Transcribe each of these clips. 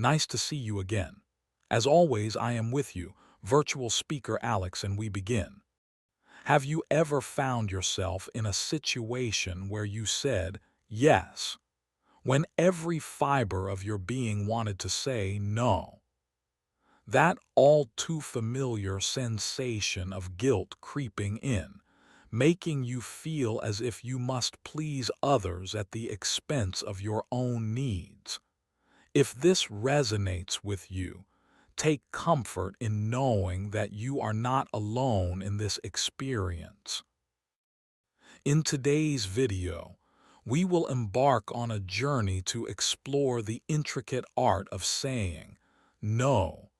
Nice to see you again. As always, I am with you, virtual speaker Alex, and we begin. Have you ever found yourself in a situation where you said yes, when every fiber of your being wanted to say no? That all too familiar sensation of guilt creeping in, making you feel as if you must please others at the expense of your own needs. If this resonates with you, take comfort in knowing that you are not alone in this experience. In today's video, we will embark on a journey to explore the intricate art of saying no,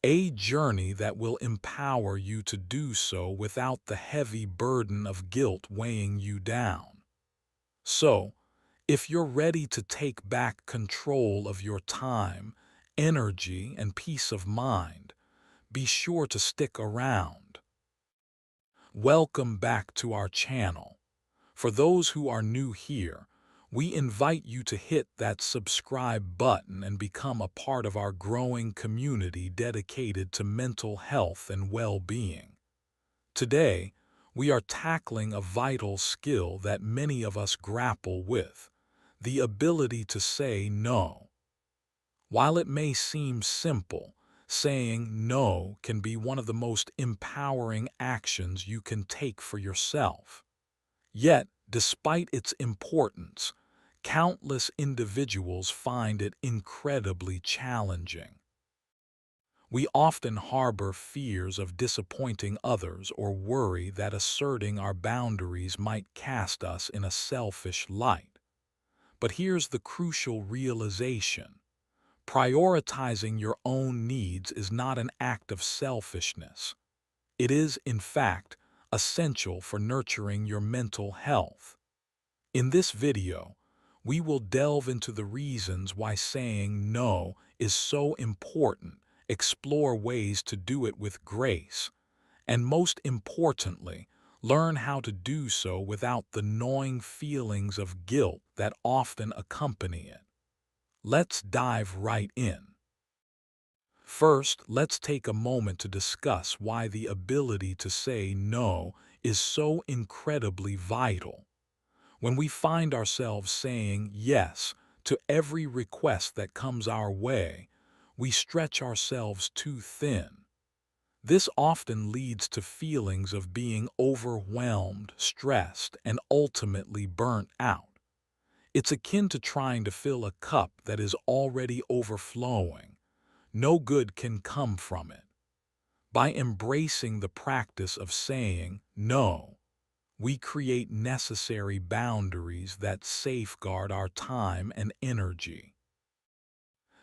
a journey that will empower you to do so without the heavy burden of guilt weighing you down. So, if you're ready to take back control of your time, energy, and peace of mind, be sure to stick around. Welcome back to our channel. For those who are new here, we invite you to hit that subscribe button and become a part of our growing community dedicated to mental health and well-being. Today, we are tackling a vital skill that many of us grapple with: the ability to say no. While it may seem simple, saying no can be one of the most empowering actions you can take for yourself. Yet, despite its importance, countless individuals find it incredibly challenging. We often harbor fears of disappointing others or worry that asserting our boundaries might cast us in a selfish light. But here's the crucial realization: prioritizing your own needs is not an act of selfishness. It is, in fact, essential for nurturing your mental health. In this video, we will delve into the reasons why saying no is so important, explore ways to do it with grace, and most importantly, learn how to do so without the gnawing feelings of guilt that often accompany it. Let's dive right in. First, let's take a moment to discuss why the ability to say no is so incredibly vital. When we find ourselves saying yes to every request that comes our way, we stretch ourselves too thin. This often leads to feelings of being overwhelmed, stressed, and ultimately burnt out. It's akin to trying to fill a cup that is already overflowing. No good can come from it. By embracing the practice of saying no, we create necessary boundaries that safeguard our time and energy.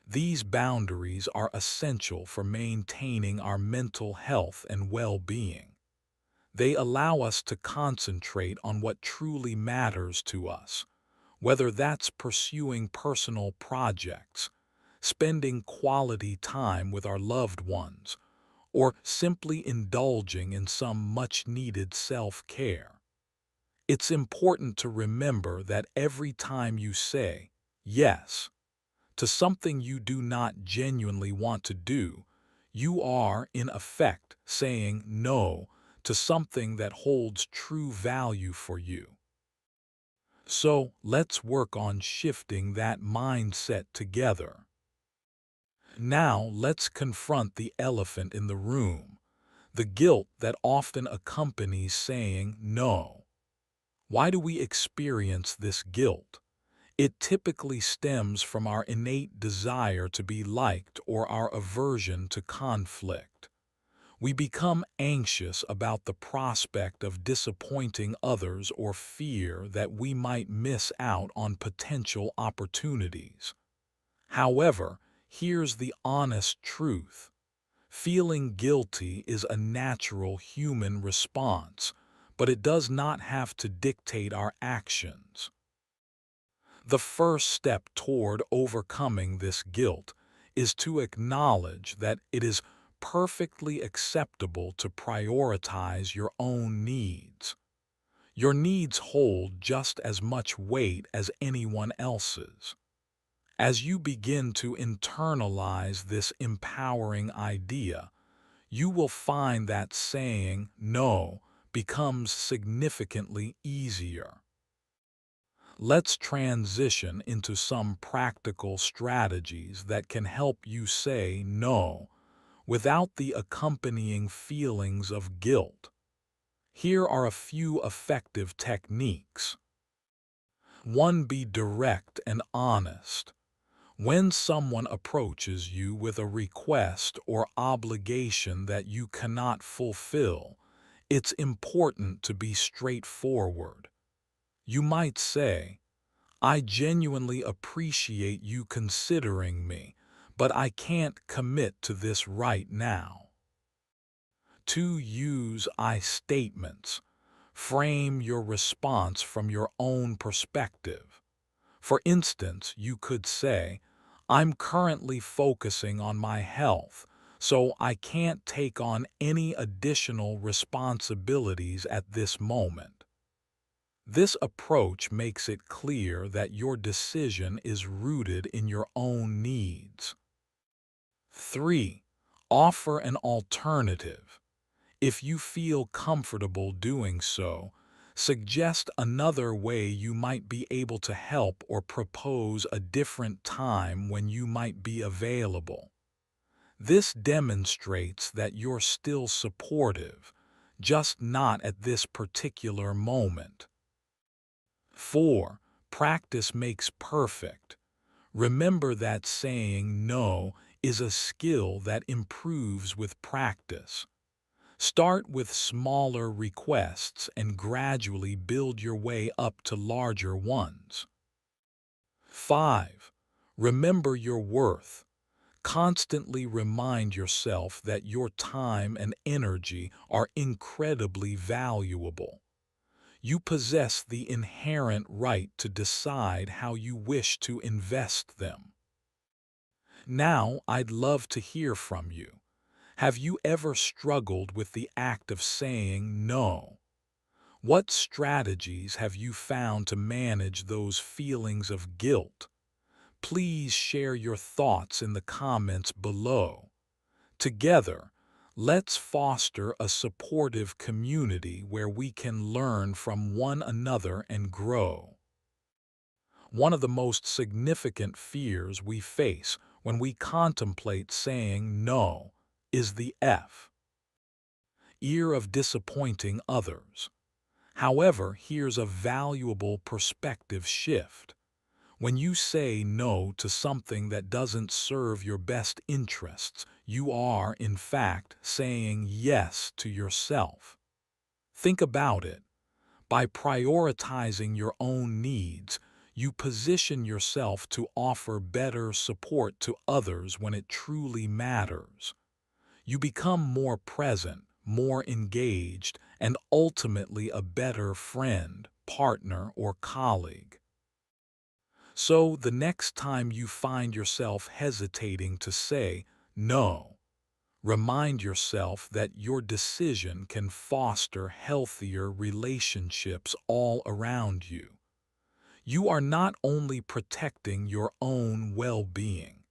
These boundaries are essential for maintaining our mental health and well-being. They allow us to concentrate on what truly matters to us, whether that's pursuing personal projects, spending quality time with our loved ones, or simply indulging in some much-needed self-care. It's important to remember that every time you say yes to something you do not genuinely want to do, you are, in effect, saying no to something that holds true value for you. So, let's work on shifting that mindset together. Now, let's confront the elephant in the room: the guilt that often accompanies saying no. Why do we experience this guilt? It typically stems from our innate desire to be liked or our aversion to conflict. We become anxious about the prospect of disappointing others or fear that we might miss out on potential opportunities. However, here's the honest truth: feeling guilty is a natural human response, but it does not have to dictate our actions. The first step toward overcoming this guilt is to acknowledge that it is perfectly acceptable to prioritize your own needs. Your needs hold just as much weight as anyone else's. As you begin to internalize this empowering idea, you will find that saying no becomes significantly easier. Let's transition into some practical strategies that can help you say no without the accompanying feelings of guilt. Here are a few effective techniques. 1. Be direct and honest. When someone approaches you with a request or obligation that you cannot fulfill, it's important to be straightforward. You might say, "I genuinely appreciate you considering me, but I can't commit to this right now." 2. Use I statements. Frame your response from your own perspective. For instance, you could say, "I'm currently focusing on my health, so I can't take on any additional responsibilities at this moment." This approach makes it clear that your decision is rooted in your own needs. 3. Offer an alternative. If you feel comfortable doing so, suggest another way you might be able to help or propose a different time when you might be available. This demonstrates that you're still supportive, just not at this particular moment. 4. Practice makes perfect. Remember that saying no is a skill that improves with practice. Start with smaller requests and gradually build your way up to larger ones. 5. Remember your worth. Constantly remind yourself that your time and energy are incredibly valuable. You possess the inherent right to decide how you wish to invest them. Now, I'd love to hear from you. Have you ever struggled with the act of saying no? What strategies have you found to manage those feelings of guilt? Please share your thoughts in the comments below. Together, let's foster a supportive community where we can learn from one another and grow. One of the most significant fears we face when we contemplate saying no is the fear of disappointing others. However, here's a valuable perspective shift. When you say no to something that doesn't serve your best interests, you are, in fact, saying yes to yourself. Think about it. By prioritizing your own needs, you position yourself to offer better support to others when it truly matters. You become more present, more engaged, and ultimately a better friend, partner, or colleague. So the next time you find yourself hesitating to say no, remind yourself that your decision can foster healthier relationships all around you. You are not only protecting your own well-being,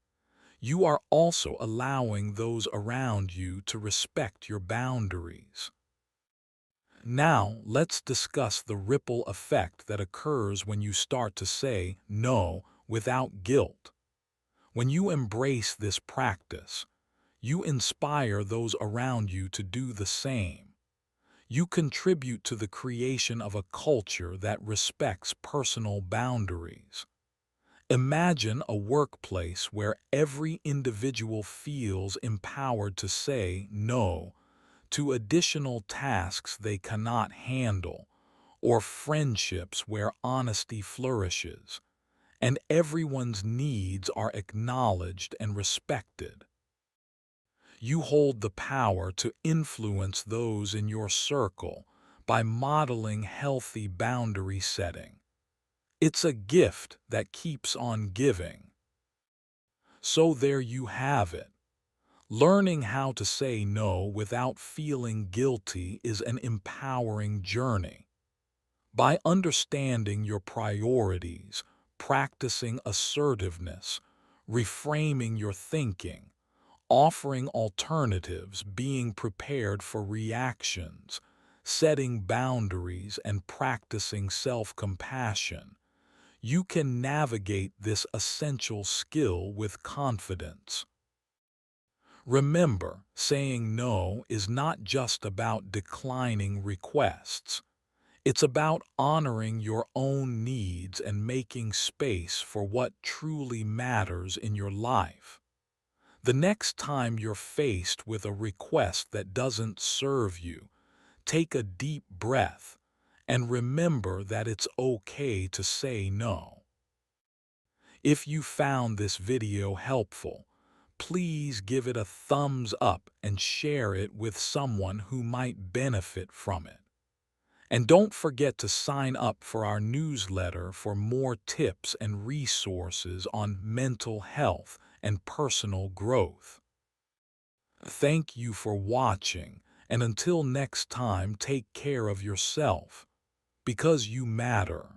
you are also allowing those around you to respect your boundaries. Now, let's discuss the ripple effect that occurs when you start to say no without guilt. When you embrace this practice, you inspire those around you to do the same. You contribute to the creation of a culture that respects personal boundaries. Imagine a workplace where every individual feels empowered to say no to additional tasks they cannot handle, or friendships where honesty flourishes, and everyone's needs are acknowledged and respected. You hold the power to influence those in your circle by modeling healthy boundary setting. It's a gift that keeps on giving. So there you have it. Learning how to say no without feeling guilty is an empowering journey. By understanding your priorities, practicing assertiveness, reframing your thinking, offering alternatives, being prepared for reactions, setting boundaries, and practicing self-compassion, you can navigate this essential skill with confidence. Remember, saying no is not just about declining requests. It's about honoring your own needs and making space for what truly matters in your life. The next time you're faced with a request that doesn't serve you, take a deep breath and remember that it's okay to say no. If you found this video helpful, please give it a thumbs up and share it with someone who might benefit from it. And don't forget to sign up for our newsletter for more tips and resources on mental health and personal growth. Thank you for watching, and until next time, take care of yourself, because you matter.